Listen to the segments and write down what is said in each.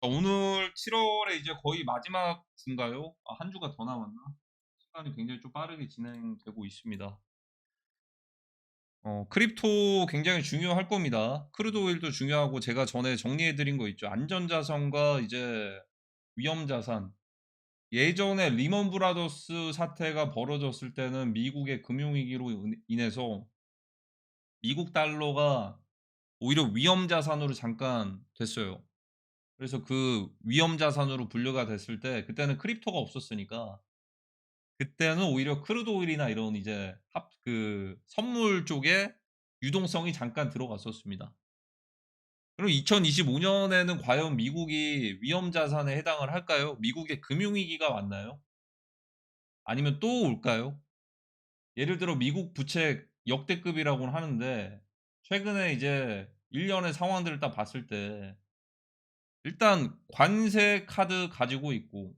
오늘 7월에 이제 거의 마지막 주인가요? 한 주가 더 남았나? 시간이 굉장히 좀 빠르게 진행되고 있습니다. 크립토 굉장히 중요할 겁니다. 크루드 오일도 중요하고 제가 전에 정리해 드린 거 있죠. 안전자산과 이제 위험자산. 예전에 리먼 브라더스 사태가 벌어졌을 때는 미국의 금융위기로 인해서 미국 달러가 오히려 위험자산으로 잠깐 됐어요. 그래서 그 위험자산으로 분류가 됐을 때 그때는 크립토가 없었으니까 그때는 오히려 크루드 오일이나 이런 이제 선물 쪽에 유동성이 잠깐 들어갔었습니다. 그럼 2025 년에는 과연 미국이 위험 자산에 해당을 할까요? 미국의 금융위기가 왔나요? 아니면 또 올까요? 예를 들어 미국 부채 역대급이라고는 하는데 최근에 이제 일련의 상황들을 딱 봤을 때 일단 관세 카드 가지고 있고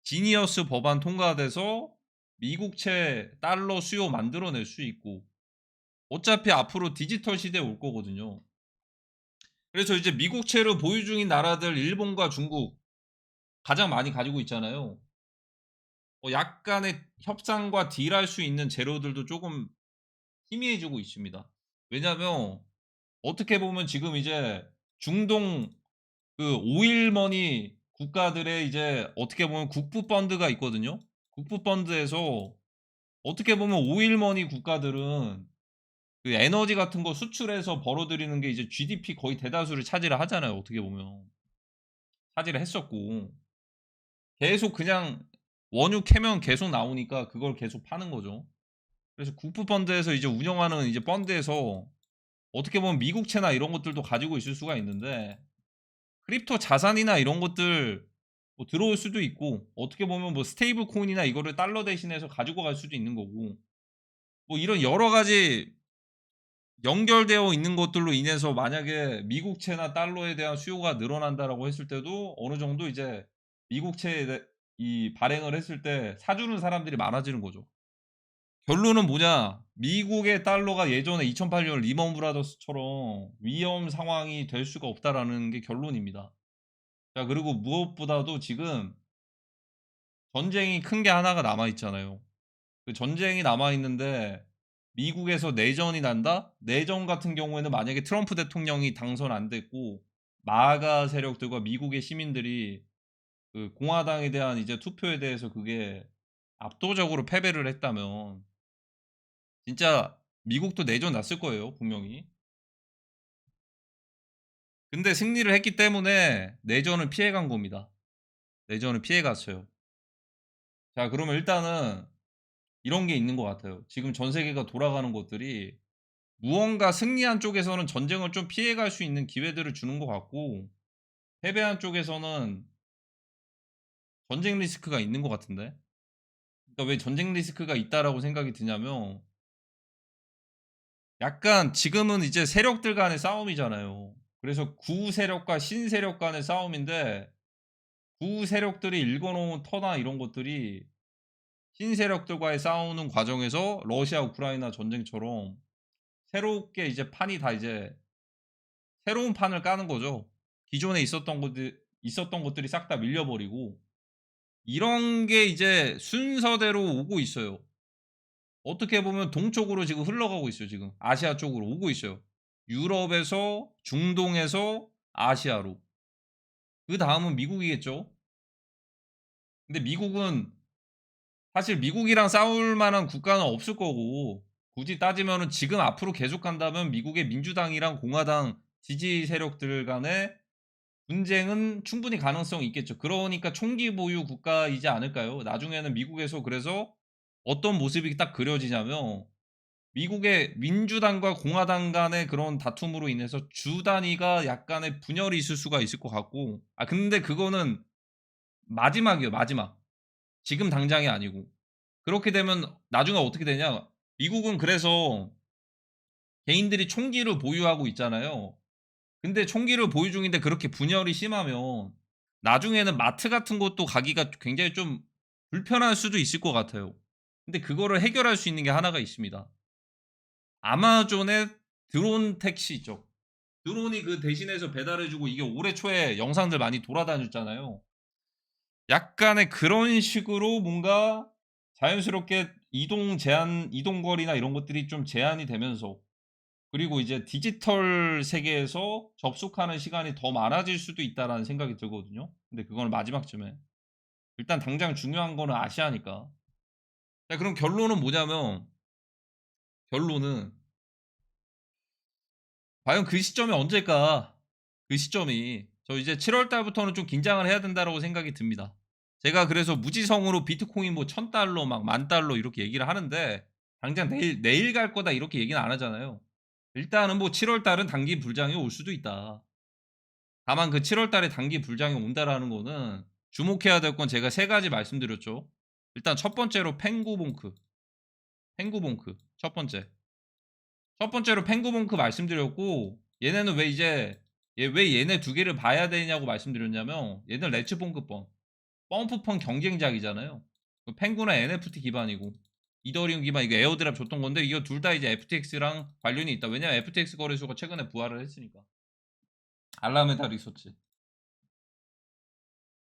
지니어스 법안 통과돼서 미국채 달러 수요 만들어낼 수 있고 어차피 앞으로 디지털 시대에 올 거거든요. 그래서 이제 미국채를 보유 중인 나라들 일본과 중국 가장 많이 가지고 있잖아요. 약간의 협상과 딜할 수 있는 재료들도 쪼금 희미해지고 있습니다. 왜냐하면 어떻게 보면 지금 이제 중동 그 오일 머니 국가들의 이제 어떻게 보면 국부 펀드가 있거든요. 국부 펀드에서 어떻게 보면 오일 머니 국가들은 그 에너지 같은 거 수출해서 벌어들이는 게 이제 GDP 거의 대다수를 차지를 하잖아요, 어떻게 보면. 차지를 했었고. 계속 그냥 원유 캐면 계속 나오니까 그걸 계속 파는 거죠. 그래서 국부 펀드에서 이제 운영하는 이제 펀드에서 어떻게 보면 미국채나 이런 것들도 가지고 있을 수가 있는데 크립토 자산이나 이런 것들 뭐 들어올 수도 있고 어떻게 보면 뭐 스테이블 코인이나 이거를 달러 대신해서 가지고 갈 수도 있는 거고 뭐 이런 여러 가지 연결되어 있는 것들로 인해서 만약에 미국채나 달러에 대한 수요가 늘어난다라고 했을 때도 어느 정도 이제 미국채에 이 발행을 했을 때 사주는 사람들이 많아지는 거죠. 결론은 뭐냐? 미국의 달러가 예전에 2008년 리먼 브라더스처럼 위험 상황이 될 수가 없다라는 게 결론입니다. 자, 그리고 무엇보다도 지금 전쟁이 큰 게 하나가 남아 있잖아요. 그 전쟁이 남아 있는데 미국에서 내전이 난다? 내전 같은 경우에는 만약에 트럼프 대통령이 당선 안 됐고 마가 세력들과 미국의 시민들이 그 공화당에 대한 이제 투표에 대해서 그게 압도적으로 패배를 했다면 진짜 미국도 내전 났을 거예요, 분명히. 근데 승리를 했기 때문에 내전을 피해 간 겁니다. 내전을 피해 갔어요. 자, 그러면 일단은 이런 게 있는 것 같아요. 지금 전 세계가 돌아가는 것들이 무언가 승리한 쪽에서는 전쟁을 좀 피해갈 수 있는 기회들을 주는 것 같고 패배한 쪽에서는 전쟁 리스크가 있는 것 같은데. 그러니까 왜 전쟁 리스크가 있다라고 생각이 드냐면 약간 지금은 이제 세력들 간의 싸움이잖아요. 그래서 구 세력과 신 세력 간의 싸움인데 구 세력들이 읽어 놓은 터나 이런 것들이 신 세력들과의 싸우는 과정에서 러시아 우크라이나 전쟁처럼 새롭게 이제 판이 다 이제 새로운 판을 까는 거죠. 기존에 있었던 것들이 싹 다 밀려 버리고 이런 게 이제 순서대로 오고 있어요. 어떻게 보면 동쪽으로 지금 흘러가고 있어요 지금. 아시아 쪽으로 오고 있어요. 유럽에서 중동에서 아시아로. 그다음은 미국이겠죠. 근데 미국은 사실 미국이랑 싸울 만한 국가는 없을 거고 굳이 따지면은 지금 앞으로 계속 간다면 미국의 민주당이랑 공화당 지지 세력들 간의 분쟁은 충분히 가능성이 있겠죠. 그러니까 총기 보유 국가이지 않을까요? 나중에는 미국에서 그래서 어떤 모습이 딱 그려지냐면 미국의 민주당과 공화당 간의 그런 다툼으로 인해서 주 단위가 약간의 분열이 있을 수가 있을 것 같고 근데 그거는 마지막이에요, 마지막. 지금 당장이 아니고. 그렇게 되면 나중에 어떻게 되냐 미국은 그래서 개인들이 총기를 보유하고 있잖아요. 근데 총기를 보유 중인데 그렇게 분열이 심하면 나중에는 마트 같은 곳도 가기가 굉장히 좀 불편할 수도 있을 것 같아요. 근데 그거를 해결할 수 있는 게 하나가 있습니다. 아마존의 드론 택시 있죠. 드론이 그 대신해서 배달해 주고 이게 올해 초에 영상들 많이 돌아다녔잖아요. 약간의 그런 식으로 뭔가 자연스럽게 이동 거리나 이런 것들이 좀 제한이 되면서, 그리고 이제 '디지털 세계에서 접속하는 시간이 더 많아질 수도 있다.'라는 생각이 들거든요. 근데 그거는 마지막쯤에. 일단 당장 중요한 거는 아시아니까. 자, 그럼 결론은 뭐냐면, 결론은 과연 그 시점이 언제일까? 그 시점이. 저 이제 7월 달부터는 좀 긴장을 해야 된다라고 생각이 듭니다. 제가 그래서 무지성으로 비트코인 뭐 $1,000 막 $10,000 이렇게 얘기를 하는데, 당장 내일 갈 거다 이렇게 얘기는 안 하잖아요. 일단은 뭐 7월 달은 단기 불장이 올 수도 있다. 다만 그 7월 달에 단기 불장이 온다라는 거는 주목해야 될 건 제가 세 가지 말씀드렸죠. 일단 첫 번째로 펭구봉크. 펭구봉크 첫 번째. 첫 번째로 펭구봉크 말씀드렸고, 얘네는 왜 얘네 두 개를 봐야 되냐고 말씀드렸냐면, 얘는 레츠봉크펀, 펌프펀 경쟁작이잖아요. 그 펭구는 NFT 기반이고 이더리움 기반, 이거 에어드랍 줬던 건데, 이거 둘 다 이제 FTX랑 관련이 있다. 왜냐면 FTX 거래소가 최근에 부활을 했으니까. 알라메다 리서치.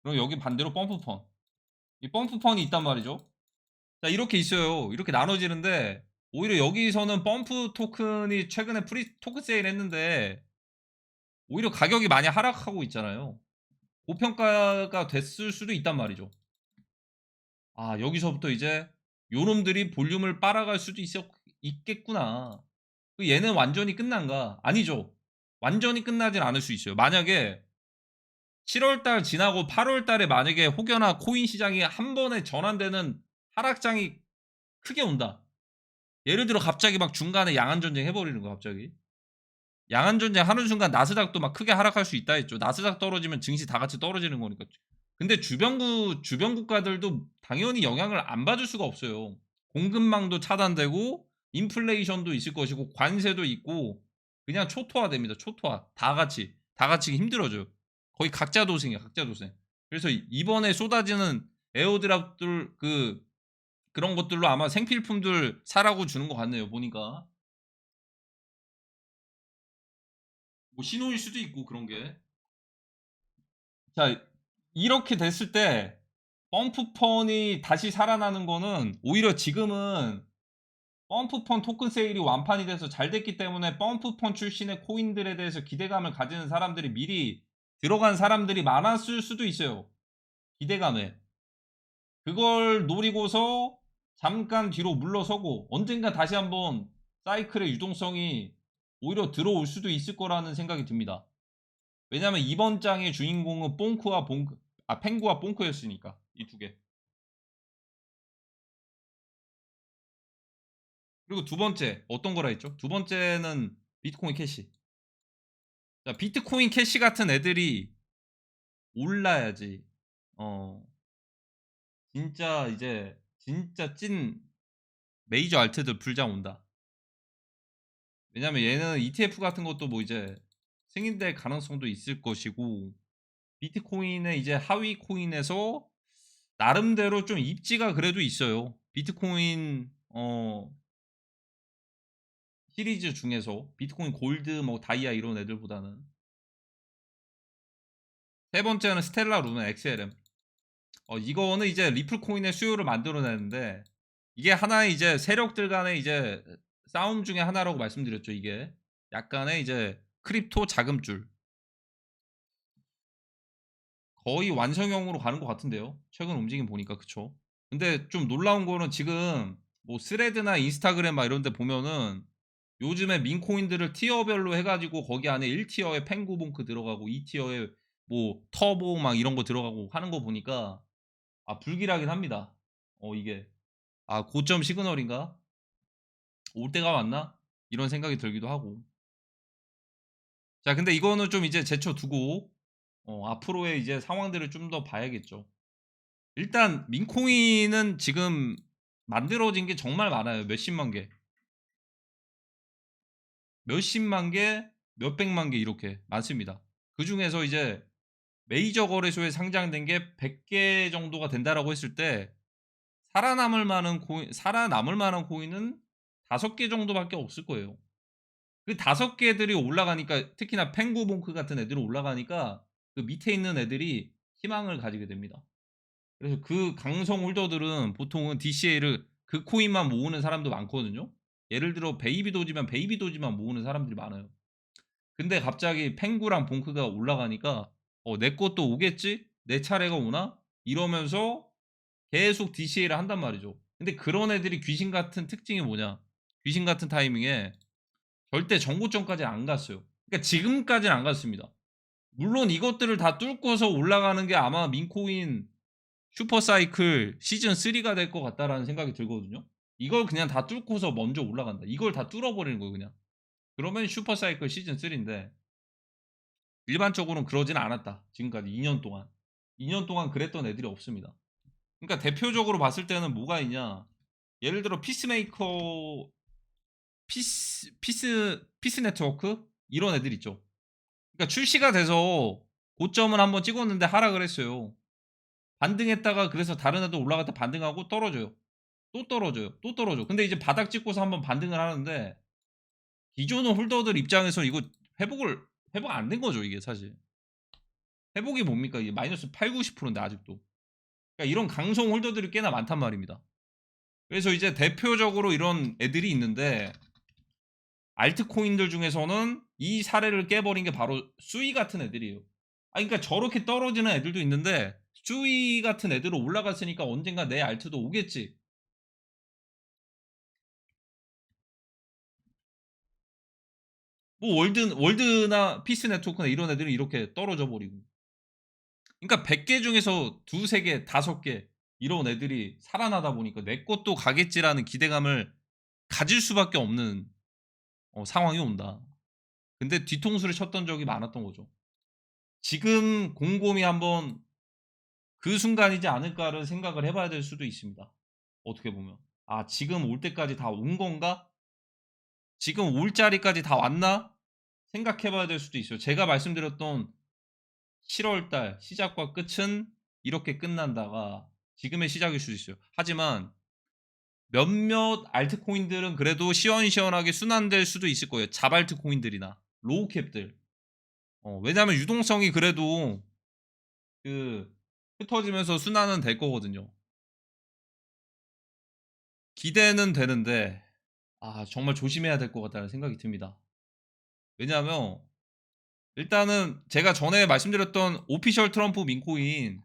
그리고 여기 반대로 펌프펀. 이 펌프펀이 있단 말이죠. 자, 이렇게 있어요. 이렇게 나눠지는데, 오히려 여기서는 펌프 토큰이 최근에 프리 토큰 세일 했는데 오히려 가격이 많이 하락하고 있잖아요. 고평가가 됐을 수도 있단 말이죠. 아, 여기서부터 이제 요놈들이 볼륨을 빨아갈 수도 있겠구나. 얘는 완전히 끝난가? 아니죠. 완전히 끝나진 않을 수 있어요. 만약에 7월 달 지나고 8월 달에 만약에 혹여나 코인 시장이 한 번에 전환되는 하락장이 크게 온다. 예를 들어 갑자기 막 중간에 양안 전쟁 해 버리는 거야 갑자기. 양안 전쟁 하는 순간 나스닥도 막 크게 하락할 수 있다 했죠. 나스닥 떨어지면 증시 다 같이 떨어지는 거니까. 근데 주변 국가들도 당연히 영향을 안 받을 수가 없어요. 공급망도 차단되고 인플레이션도 있을 것이고 관세도 있고, 그냥 초토화됩니다. 초토화. 다 같이 힘들어져요. 거의 각자 도생이야, 각자 도생. 그래서 이번에 쏟아지는 에어드랍들 그런 것들로 아마 생필품들 사라고 주는 것 같네요, 보니까. 뭐 신호일 수도 있고 그런 게. 자, 이렇게 됐을 때 펌프펀이 다시 살아나는 거는, 오히려 지금은 펌프펀 토큰 세일이 완판이 돼서 잘 됐기 때문에 펌프펀 출신의 코인들에 대해서 기대감을 가지는 사람들이, 미리 들어간 사람들이 많았을 수도 있어요. 기대감에. 그걸 노리고서 잠깐 뒤로 물러서고 언젠가 다시 한번 사이클의 유동성이 오히려 들어올 수도 있을 거라는 생각이 듭니다. 왜냐하면 이번 장의 주인공은 펭구와 뽕크였으니까, 이 두 개. 그리고 두 번째 어떤 거라 했죠? 두 번째는 비트코인 캐시. 자, 비트코인 캐시 같은 애들이 올라야지 어 진짜 이제 진짜 찐 메이저 알트들 불장 온다. 왜냐면 얘는 ETF 같은 것도 뭐 이제 승인될 가능성도 있을 것이고, 비트코인의 이제 하위 코인에서 나름대로 좀 입지가 그래도 있어요. 비트코인 시리즈 중에서 비트코인 골드 뭐 다이아 이런 애들보다는. 세 번째는 스텔라 루나 XLM. 이거는 이제 리플 코인의 수요를 만들어내는데, 이게 하나의 이제 세력들 간의 이제 싸움 중에 하나라고 말씀드렸죠. 이게 약간의 이제 크립토 자금줄, 거의 완성형으로 가는 것 같은데요. 최근 움직임 보니까. 그쵸. 근데 좀 놀라운 거는 지금 뭐 스레드나 인스타그램 막 이런 데 보면은 요즘에 민코인들을 티어별로 해 가지고 거기 안에 1 티어에 펭구봉크 들어가고 2 티어에 뭐 터보 막 이런 거 들어가고 하는 거 보니까 불길하긴 합니다. 이게 '고점 시그널인가? 올 때가 왔나?' 이런 생각이 들기도 하고. 자, 근데 이거는 좀 이제 제쳐 두고 앞으로의 이제 상황들을 좀 더 봐야겠죠. 일단 민코인은 지금 만들어진 게 정말 많아요. 몇십만 개. 몇십만 개, 몇백만 개 이렇게 많습니다. 그중에서 이제 메이저 거래소에 상장된 게 100개 정도가 된다라고 했을 때, 살아남을 만한 코인은 5개 정도밖에 없을 거예요. 그 5 개들이 올라가니까 특히나 펭구봉크 같은 애들이 올라가니까 그 밑에 있는 애들이 희망을 가지게 됩니다. 그래서 그 강성 홀더들은 보통은 DCA를 그 코인만 모으는 사람도 많거든요. 예를 들어 베이비 도지면 베이비 도지만 모으는 사람들이 많아요. 근데 갑자기 펭구랑 봉크가 올라가니까 '내 것도 오겠지? 내 차례가 오나?' 이러면서 계속 DCA를 한단 말이죠. 근데 그런 애들이 귀신 같은 특징이 뭐냐? 귀신 같은 타이밍에 절대 정고점까지는 안 갔어요. 그러니까 지금까지는 안 갔습니다. 물론 이것들을 다 뚫고서 올라가는 게 아마 민코인 슈퍼사이클 시즌 3가 될 것 같다라는 생각이 들거든요. 이걸 그냥 다 뚫고서 먼저 올라간다. 이걸 다 뚫어버리는 거예요 그냥. 그러면 슈퍼사이클 시즌 3인데 일반적으로는 그러지는 않았다. 지금까지 2년 동안. 2년 동안 그랬던 애들이 없습니다. 그러니까 대표적으로 봤을 때는 뭐가 있냐. 예를 들어 피스메이커 피스 네트워크 이런 애들 있죠. 그러니까 출시가 돼서 고점을 한번 찍었는데 하락을 했어요. 반등했다가 그래서 다른 애들 올라갈 때 반등하고 떨어져요. 또 떨어져요. 또 떨어져. 근데 이제 바닥 찍고서 한번 반등을 하는데 기존의 홀더들 입장에서 이거 회복 안 된 거죠, 이게 사실. 회복이 뭡니까? 이게 마이너스 8-90%인데 아직도. 그러니까 이런 강성 홀더들이 꽤나 많단 말입니다. 그래서 이제 대표적으로 이런 애들이 있는데 알트코인들 중에서는 이 사례를 깨버린 게 바로 수이 같은 애들이에요. 그러니까 저렇게 떨어지는 애들도 있는데 수이 같은 애들은 올라갔으니까 언젠가 내 알트도 오겠지. 뭐 월드나 피스 네트워크나 이런 애들은 이렇게 떨어져 버리고. 그러니까 100개 중에서 2-3 개, 5개 이런 애들이 살아나다 보니까 '내 것도 가겠지.'라는 기대감을 가질 수밖에 없는 상황이 온다. 근데 뒤통수를 쳤던 적이 많았던 거죠. 지금 곰곰이 한번 '그 순간이지 않을까.'를 생각을 해 봐야 될 수도 있습니다, 어떻게 보면. '아 지금 올 때까지 다 온 건가? 지금 올 자리까지 다 왔나?' 생각해 봐야 될 수도 있어요. 제가 말씀드렸던 7월 달 시작과 끝은 이렇게 끝난다가 지금의 시작일 수도 있어요. 하지만 몇몇 알트코인들은 그래도 시원시원하게 순환될 수도 있을 거예요. 잡알트 코인들이나 로우 캡들. 왜냐하면 유동성이 그래도 그 흩어지면서 순환은 될 거거든요. 기대는 되는데 정말 조심해야 될 것 같다는 생각이 듭니다. 왜냐하면 일단은 제가 전에 말씀드렸던 오피셜 트럼프 민코인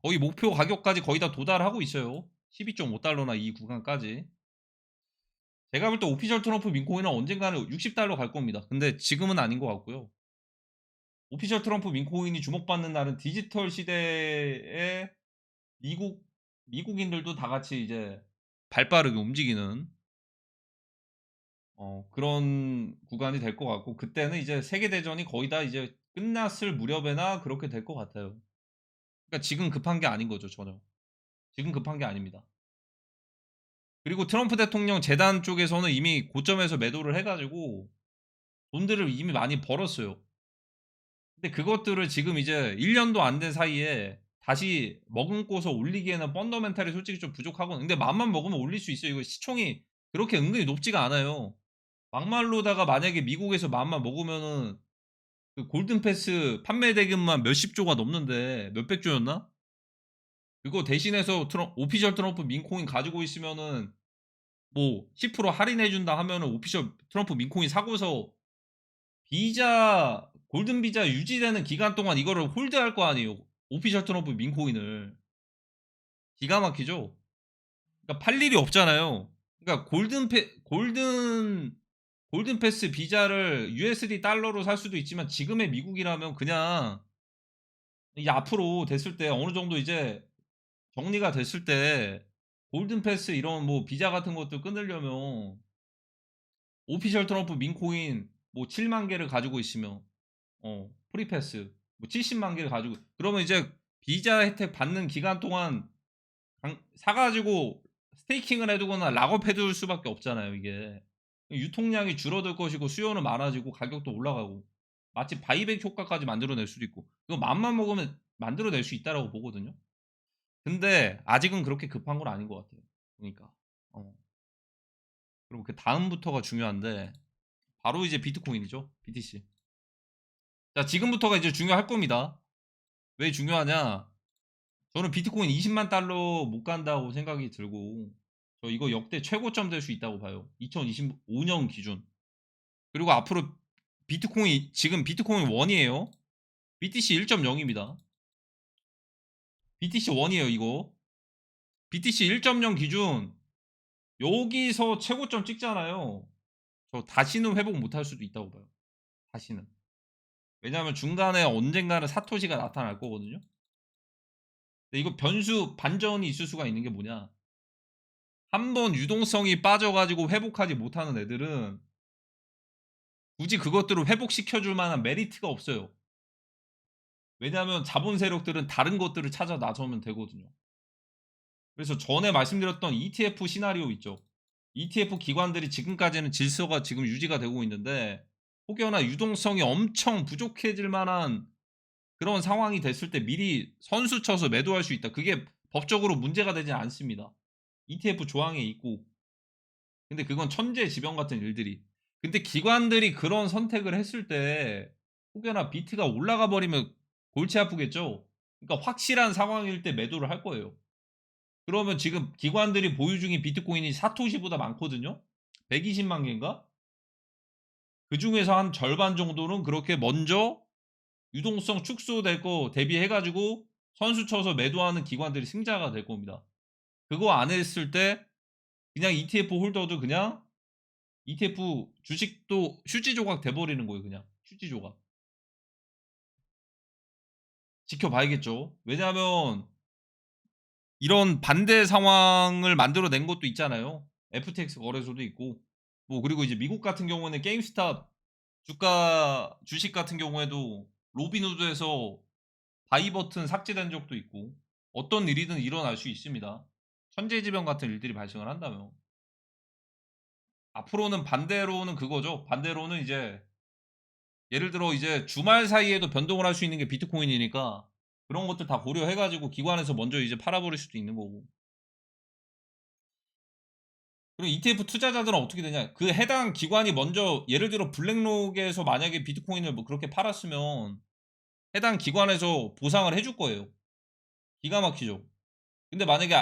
거의 목표 가격까지 거의 다 도달하고 있어요. 12.5달러나 이 구간까지. 제가 볼 때 오피셜 트럼프 민코인은 언젠가는 $60 갈 겁니다. 근데 지금은 아닌 것 같고요. 오피셜 트럼프 민코인이 주목받는 날은 디지털 시대에 미국 미국인들도 다 같이 이제 발빠르게 움직이는 그런 구간이 될 것 같고 그때는 이제 세계 대전이 거의 다 이제 끝났을 무렵에나 그렇게 될 것 같아요. 그러니까 지금 급한 게 아닌 거죠, 전혀. 지금 급한 게 아닙니다. 그리고 트럼프 대통령 재단 쪽에서는 이미 고점에서 매도를 해 가지고 돈들을 이미 많이 벌었어요. 근데 그것들을 지금 이제 1 년도 안 된 사이에 다시 머금고서 올리기에는 펀더멘탈이 솔직히 좀 부족하거든요. 근데 맘만 먹으면 올릴 수 있어요. 이거 시총이 그렇게 은근히 높지가 않아요. 막말로다가 만약에 미국에서 맘만 먹으면은 그 골든패스 판매 대금만 몇십 조가 넘는데 몇백 조였나? 그거 대신해서 오피셜 트럼프 민코인 가지고 있으면은 뭐 10% 할인해 준다 하면은 오피셜 트럼프 민코인 사고서 비자 골든 비자 유지되는 기간 동안 이거를 홀드할 거 아니에요. 오피셜 트럼프 민코인을. 기가 막히죠? 그러니까 팔 일이 없잖아요. 그러니까 골든 패스 비자를 USD 달러로 살 수도 있지만 지금의 미국이라면 그냥 이제 앞으로 됐을 때 어느 정도 이제 정리가 됐을 때 골든 패스 이런 뭐 비자 같은 것들 끊으려면 오피셜 트럼프 민코인 뭐 7만 개를 가지고 있으면 프리패스 뭐 70만 개를 가지고 그러면 이제 비자 혜택 받는 기간 동안 사 가지고 스테이킹을 해 두거나 락업해 둘 수밖에 없잖아요 이게. 유통량이 줄어들 것이고 수요는 많아지고 가격도 올라가고 마치 바이백 효과까지 만들어낼 수도 있고 그거 맘만 먹으면 만들어낼 수 있다라고 보거든요. 근데 아직은 그렇게 급한 건 아닌 것 같아요 보니까. 어 그리고 그다음부터가 중요한데 바로 이제 비트코인이죠. BTC. 자, 지금부터가 이제 중요할 겁니다. 왜 중요하냐? 저는 비트코인 20만 달러 못 간다고 생각이 들고, 저 이거 역대 최고점 될 수 있다고 봐요. 2025년 기준. 그리고 앞으로 지금 비트코인 1이에요. BTC 1.0입니다. BTC 1이에요, 이거. BTC 1.0 기준, 여기서 최고점 찍잖아요. 저 다시는 회복 못 할 수도 있다고 봐요. 다시는. 왜냐하면 중간에 언젠가는 사토시가 나타날 거거든요. 근데 이거 반전이 있을 수가 있는 게 뭐냐? 한번 유동성이 빠져가지고 회복하지 못하는 애들은 굳이 그것들을 회복시켜줄 만한 메리트가 없어요. 왜냐하면 자본 세력들은 다른 것들을 찾아 나서면 되거든요. 그래서 전에 말씀드렸던 ETF 시나리오 있죠. ETF 기관들이 지금까지는 질서가 지금 유지가 되고 있는데, 혹여나 유동성이 엄청 부족해질 만한 그런 상황이 됐을 때 미리 선수 쳐서 매도할 수 있다. 그게 법적으로 문제가 되진 않습니다. ETF 조항에 있고. 근데 그건 천재지변 같은 일들이. 근데 기관들이 그런 선택을 했을 때 혹여나 비트가 올라가 버리면 골치 아프겠죠. 그러니까 확실한 상황일 때 매도를 할 거예요. 그러면 지금 기관들이 보유 중인 비트코인이 사토시보다 많거든요. 120만 개인가? 그중에서 한 절반 정도는 그렇게 먼저 유동성 축소될 거 대비해 가지고 선수 쳐서 매도하는 기관들이 승자가 될 겁니다. 그거 안 했을 때 그냥 ETF 홀더도 그냥 ETF 주식도 휴지 조각 돼 버리는 거예요, 그냥. 휴지 조각. 지켜봐야겠죠. 왜냐하면 이런 반대 상황을 만들어 낸 것도 있잖아요. FTX 거래소도 있고. 뭐 그리고 이제 미국 같은 경우에는 게임스탑 주식 같은 경우에도 로빈후드에서 바이 버튼 삭제된 적도 있고, 어떤 일이든 일어날 수 있습니다. 천재지변 같은 일들이 발생을 한다면. 앞으로는 반대로는 그거죠. 반대로는 이제 예를 들어 이제 주말 사이에도 변동을 할 수 있는 게 비트코인이니까 그런 것들 다 고려해 가지고 기관에서 먼저 이제 팔아버릴 수도 있는 거고. 그리고 ETF 투자자들은 어떻게 되냐? 그 해당 기관이 먼저 예를 들어 블랙록에서 만약에 비트코인을 뭐 그렇게 팔았으면 해당 기관에서 보상을 해줄 거예요. 기가 막히죠. 근데 만약에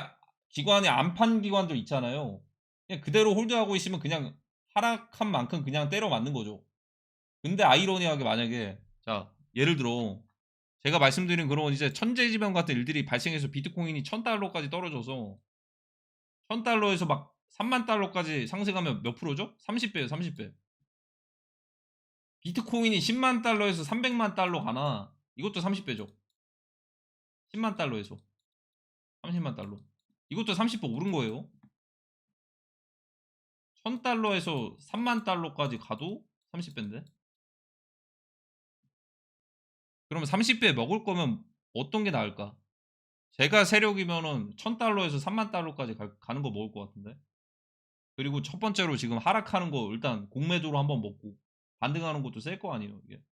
기관이 안 판 기관도 있잖아요. 그냥 그대로 홀드하고 있으면 그냥 하락한 만큼 그냥 때려 맞는 거죠. 근데 아이러니하게 만약에 자, 예를 들어 제가 말씀드린 그런 이제 천재지변 같은 일들이 발생해서 비트코인이 1000달러까지 떨어져서 1000달러에서 막 30,000달러까지 상승하면 몇 프로죠? 30배예요, 30배. 비트코인이 10만 달러에서 300만 달러 가나? 이것도 30배죠. 10만 달러에서 30만 달러. 이것도 30배 오른 거예요. 1000달러에서 3만 달러까지 가도 30배인데. 그러면 30배 먹을 거면 어떤 게 나을까? 제가 세력이면은 1000달러에서 3만 달러까지 가는 거 먹을 것 같은데. 그리고 첫 번째로 지금 하락하는 거 일단 공매도로 한번 먹고 반등하는 것도 셀 거 아니에요, 이게.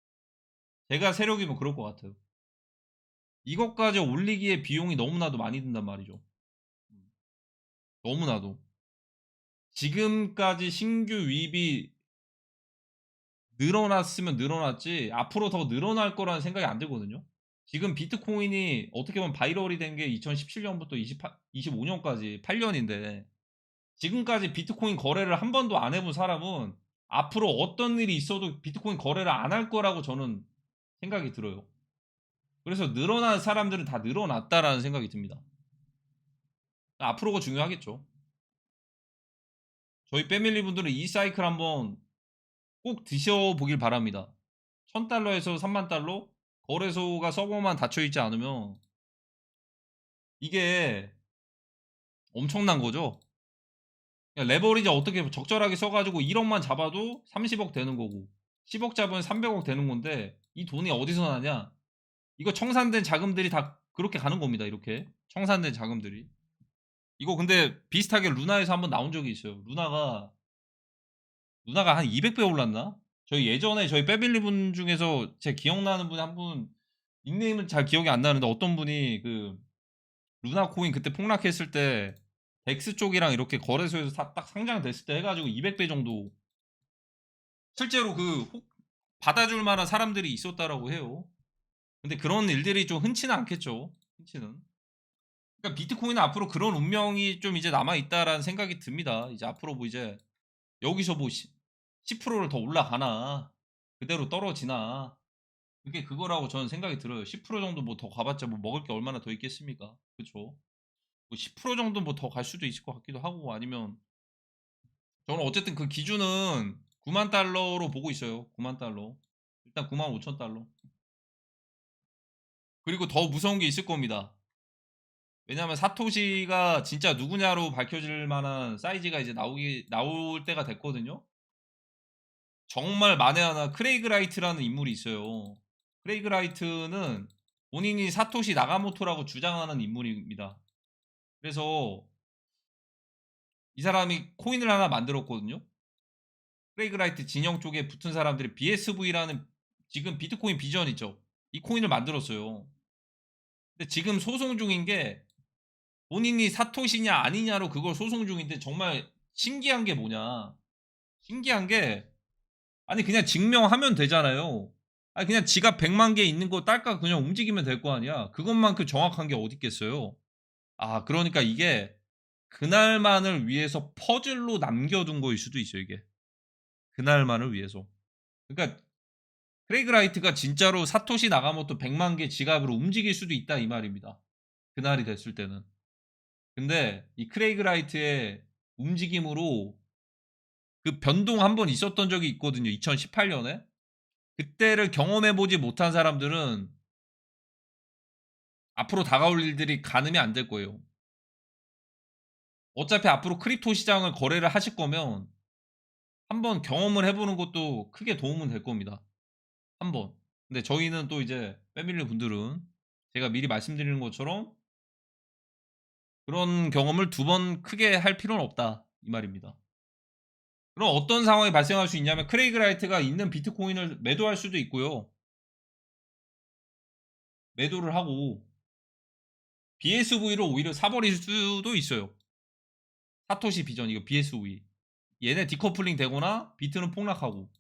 제가 세력이면 그럴 것 같아요. 이것까지 올리기에 비용이 너무나도 많이 든단 말이죠. 너무나도. 지금까지 신규 유입이 늘어났으면 늘어났지 앞으로 더 늘어날 거라는 생각이 안 들거든요. 지금 비트코인이 어떻게 보면 바이럴이 된 게 2017년부터 25년까지 8년인데 지금까지 비트코인 거래를 한 번도 안 해본 사람은 앞으로 어떤 일이 있어도 비트코인 거래를 안 할 거라고 저는 생각이 들어요. 그래서 늘어난 사람들은 다 늘어났다라는 생각이 듭니다. 앞으로가 중요하겠죠. 저희 패밀리 분들은 이 사이클 한번 꼭 드셔보길 바랍니다. 1000달러에서 3만 달러? 거래소가 서버만 닫혀 있지 않으면 이게 엄청난 거죠. 그냥 레버리지 어떻게 적절하게 써가지고 1억만 잡아도 30억 되는 거고 10억 잡으면 300억 되는 건데 이 돈이 어디서 나냐? 이거 청산된 자금들이 다 그렇게 가는 겁니다. 이렇게 청산된 자금들이. 이거 근데 비슷하게 루나에서 한번 나온 적이 있어요. 루나가 한 200배 올랐나? 저희 예전에 저희 패밀리 분 중에서 제 기억나는 분 한 분 닉네임은 잘 기억이 안 나는데 어떤 분이 그 루나 코인 그때 폭락했을 때 덱스 쪽이랑 이렇게 거래소에서 딱 상장됐을 때 해가지고 200배 정도 실제로 받아줄 만한 사람들이 있었다라고 해요. 근데 그런 일들이 좀 흔치는 않겠죠. 흔치는. 그러니까 비트코인은 앞으로 그런 운명이 좀 이제 남아 있다라는 생각이 듭니다. 이제 앞으로 뭐 이제 여기서 뭐 10%를 더 올라가나 그대로 떨어지나 그게 그거라고 저는 생각이 들어요. 10% 정도 뭐 더 가봤자 뭐 먹을 게 얼마나 더 있겠습니까? 그쵸? 뭐 10% 정도 뭐 더 갈 수도 있을 것 같기도 하고 아니면 저는 어쨌든 그 기준은 9만 달러로 보고 있어요. 9만 달러. 일단 9만 5천 달러. 그리고 더 무서운 게 있을 겁니다. 왜냐하면 사토시가 진짜 누구냐로 밝혀질 만한 사이즈가 이제 나올 때가 됐거든요. 정말 만에 하나 크레이그 라이트라는 인물이 있어요. 크레이그 라이트는 본인이 사토시 나가모토라고 주장하는 인물입니다. 그래서 이 사람이 코인을 하나 만들었거든요. 크레이그 라이트 진영 쪽에 붙은 사람들이 BSV라는 지금 비트코인 비전 있죠. 이 코인을 만들었어요. 근데 지금 소송 중인 게 본인이 사토시냐 아니냐로 그걸 소송 중인데 정말 신기한 게 뭐냐. 신기한 게 아니 그냥 증명하면 되잖아요. 아니 그냥 지갑 100만 개 있는 거 딸까 그냥 움직이면 될 거 아니야. 그것만큼 정확한 게 어디 있겠어요. 아 그러니까 이게 그날만을 위해서 퍼즐로 남겨둔 거일 수도 있어요 이게. 그날만을 위해서. 그러니까 크레이그 라이트가 진짜로 사토시 나가모토 100만 개 지갑으로 움직일 수도 있다 이 말입니다. 그날이 됐을 때는. 근데 이 크레이그 라이트의 움직임으로 그 변동 한 번 있었던 적이 있거든요. 2018년에. 그때를 경험해 보지 못한 사람들은 앞으로 다가올 일들이 가늠이 안 될 거예요. 어차피 앞으로 크립토 시장을 거래를 하실 거면 한번 경험을 해 보는 것도 크게 도움은 될 겁니다. 한번. 근데 저희는 또 이제 패밀리 분들은 제가 미리 말씀드리는 것처럼 그런 경험을 두 번 크게 할 필요는 없다 이 말입니다. 그럼 어떤 상황이 발생할 수 있냐면 크레이그 라이트가 있는 비트코인을 매도할 수도 있고요. 매도를 하고 BSV로 오히려 사 버릴 수도 있어요. 사토시 비전 이거 BSV. 얘네 디커플링 되거나 비트는 폭락하고.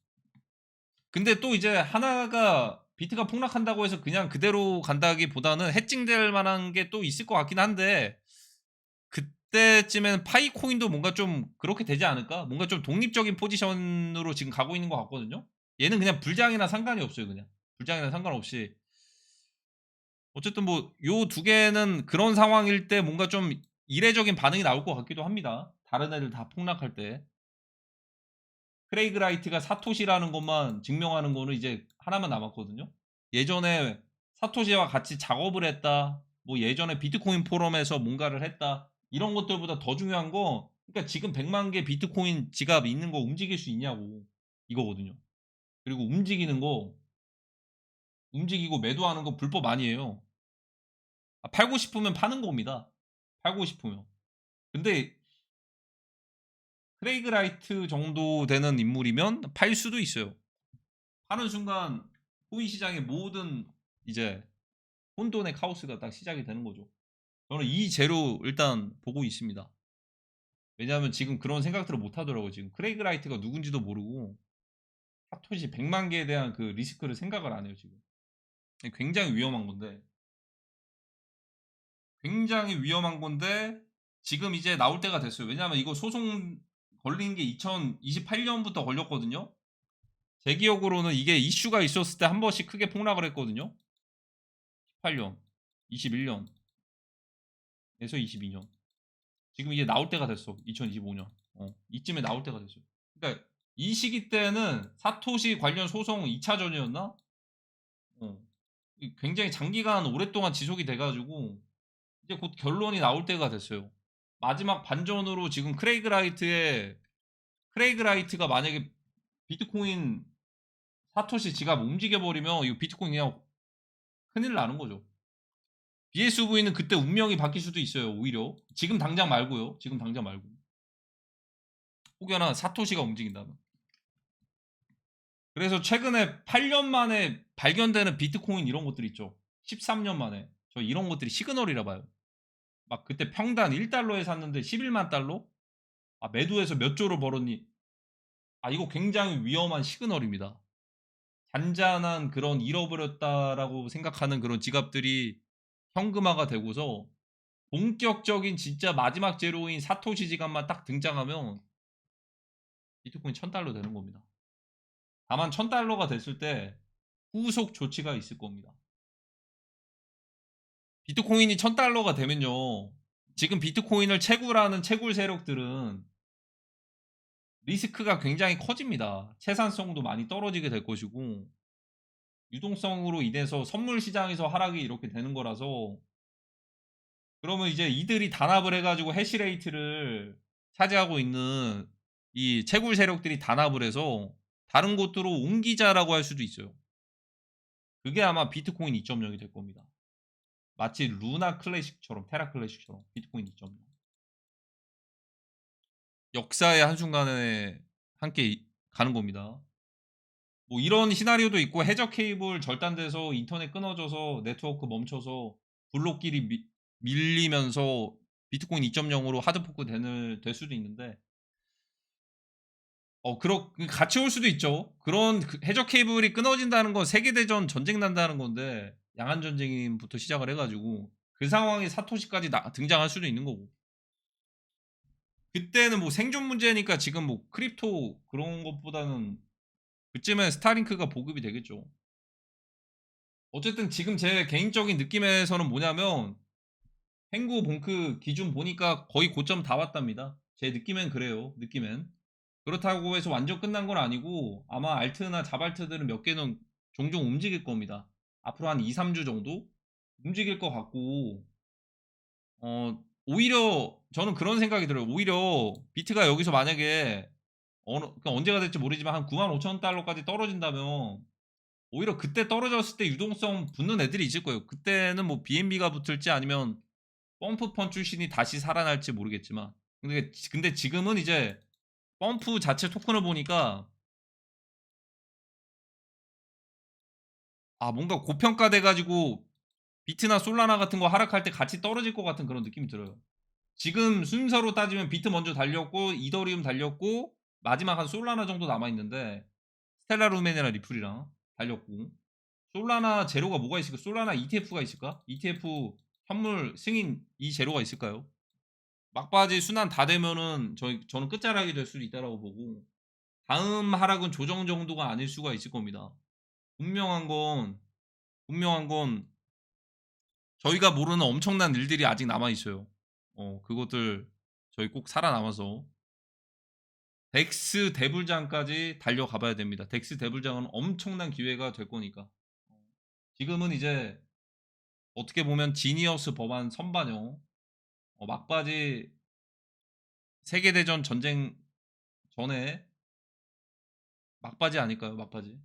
근데 또 이제 하나가 비트가 폭락한다고 해서 그냥 그대로 간다기보다는 해칭될 만한 게 또 있을 것 같긴 한데 그때쯤에는 파이 코인도 뭔가 좀 그렇게 되지 않을까? 뭔가 좀 독립적인 포지션으로 지금 가고 있는 것 같거든요. 얘는 그냥 불장이나 상관이 없어요, 그냥. 불장이나 상관없이. 어쨌든 뭐 요 두 개는 그런 상황일 때 뭔가 좀 이례적인 반응이 나올 것 같기도 합니다. 다른 애들 다 폭락할 때. 크레이그 라이트가 사토시라는 것만 증명하는 거는 이제 하나만 남았거든요. 예전에 사토시와 같이 작업을 했다. 뭐 예전에 비트코인 포럼에서 뭔가를 했다. 이런 것들보다 더 중요한 거 그러니까 지금 100만 개 비트코인 지갑 있는 거 움직일 수 있냐고 이거거든요. 그리고 움직이는 거 움직이고 매도하는 거 불법 아니에요. 팔고 싶으면 파는 겁니다. 팔고 싶으면. 근데 크레이그 라이트 정도 되는 인물이면 팔 수도 있어요. 파는 순간 코인 시장의 모든 이제 혼돈의 카오스가 딱 시작이 되는 거죠. 저는 이 재료 일단 보고 있습니다. 왜냐하면 지금 그런 생각들을 못 하더라고요. 지금 크레이그 라이트가 누군지도 모르고 사토시 100만 개에 대한 그 리스크를 생각을 안 해요, 지금. 굉장히 위험한 건데 굉장히 위험한 건데 지금 이제 나올 때가 됐어요. 왜냐하면 이거 소송 걸린 게 2028년부터 걸렸거든요. 제 기억으로는 이게 이슈가 있었을 때 한 번씩 크게 폭락을 했거든요. 18년, 21년에서 22년. 지금 이제 나올 때가 됐어. 2025년. 이쯤에 나올 때가 됐어요. 그러니까 이 시기 때는 사토시 관련 소송 2차전이었나? 굉장히 장기간 오랫동안 지속이 돼 가지고 이제 곧 결론이 나올 때가 됐어요. 마지막 반전으로 지금 크레이그 라이트가 만약에 비트코인 사토시 지갑 움직여 버리면 이거 비트코인 그냥 큰일 나는 거죠. BSV는 그때 운명이 바뀔 수도 있어요. 오히려 지금 당장 말고요. 지금 당장 말고 혹여나 사토시가 움직인다면. 그래서 최근에 8년 만에 발견되는 비트코인 이런 것들 있죠. 13년 만에 저 이런 것들이 시그널이라 봐요. 막 그때 평단 1달러에 샀는데 11만 달러? 아 매도해서 몇 조를 벌었니? 이거 굉장히 위험한 시그널입니다. 잔잔한 그런 '잃어버렸다.'라고 생각하는 그런 지갑들이 현금화가 되고서 본격적인 진짜 마지막 제로인 사토시 지갑만 딱 등장하면 비트코인 $1000 되는 겁니다. 다만 $1000가 됐을 때 후속 조치가 있을 겁니다. 비트코인이 $1000가 되면요. 지금 비트코인을 채굴하는 채굴 세력들은 리스크가 굉장히 커집니다. 채산성도 많이 떨어지게 될 것이고 유동성으로 인해서 선물 시장에서 하락이 이렇게 되는 거라서 그러면 이제 이들이 단합을 해 가지고 해시레이트를 차지하고 있는 이 채굴 세력들이 단합을 해서 다른 곳으로 옮기자라고 할 수도 있어요. 그게 아마 비트코인 2.0이 될 겁니다. 마치 루나 클래식처럼 테라 클래식처럼 비트코인 2.0. 역사의 한순간에 함께 가는 겁니다. 뭐 이런 시나리오도 있고 해저 케이블 절단돼서 인터넷 끊어져서 네트워크 멈춰서 블록끼리 밀리면서 비트코인 2.0으로 하드포크 될 수도 있는데 같이 올 수도 있죠. 그런 해저 케이블이 끊어진다는 건 세계 대전 전쟁 난다는 건데 양안 전쟁부터 시작을 해 가지고 그 상황에 사토시까지 등장할 수도 있는 거고. 그때는 뭐 생존 문제니까 지금 뭐 크립토 그런 것보다는 그쯤엔 스타링크가 보급이 되겠죠. 어쨌든 지금 제 개인적인 느낌에서는 뭐냐면 탱고 봉크 기준 보니까 거의 고점 다 왔답니다. 제 느낌엔 그래요. 느낌엔. 그렇다고 해서 완전 끝난 건 아니고 아마 알트나 자발트들은 몇 개는 종종 움직일 겁니다. 앞으로 한 2-3주 정도 움직일 것 같고 오히려 저는 그런 생각이 들어요. 오히려 비트가 여기서 만약에 그러니까 언제가 될지 모르지만 한 95,000 달러까지 떨어진다면 오히려 그때 떨어졌을 때 유동성 붙는 애들이 있을 거예요. 그때는 뭐 BNB가 붙을지 아니면 펌프펀 출신이 다시 살아날지 모르겠지만 근데 지금은 이제 펌프 자체 토큰을 보니까 뭔가 고평가돼 가지고 비트나 솔라나 같은 거 하락할 때 같이 떨어질 것 같은 그런 느낌이 들어요. 지금 순서로 따지면 비트 먼저 달렸고 이더리움 달렸고 마지막 한 솔라나 정도 남아 있는데 스텔라 루멘이랑 리플이랑 달렸고 솔라나 제로가 뭐가 있을까? 솔라나 ETF가 있을까? ETF 현물 승인 이 제로가 있을까요? 막바지 순환 다 되면은 저는 끝자락이 될 수도 있다라고 보고 다음 하락은 조정 정도가 아닐 수가 있을 겁니다. 분명한 건 분명한 건 저희가 모르는 엄청난 일들이 아직 남아 있어요. 그것들 저희 꼭 살아남아서 덱스 대불장까지 달려가 봐야 됩니다. 덱스 대불장은 엄청난 기회가 될 거니까. 지금은 이제 어떻게 보면 지니어스 법안 선반영 막바지 세계대전 전쟁 전에 막바지 아닐까요? 막바지.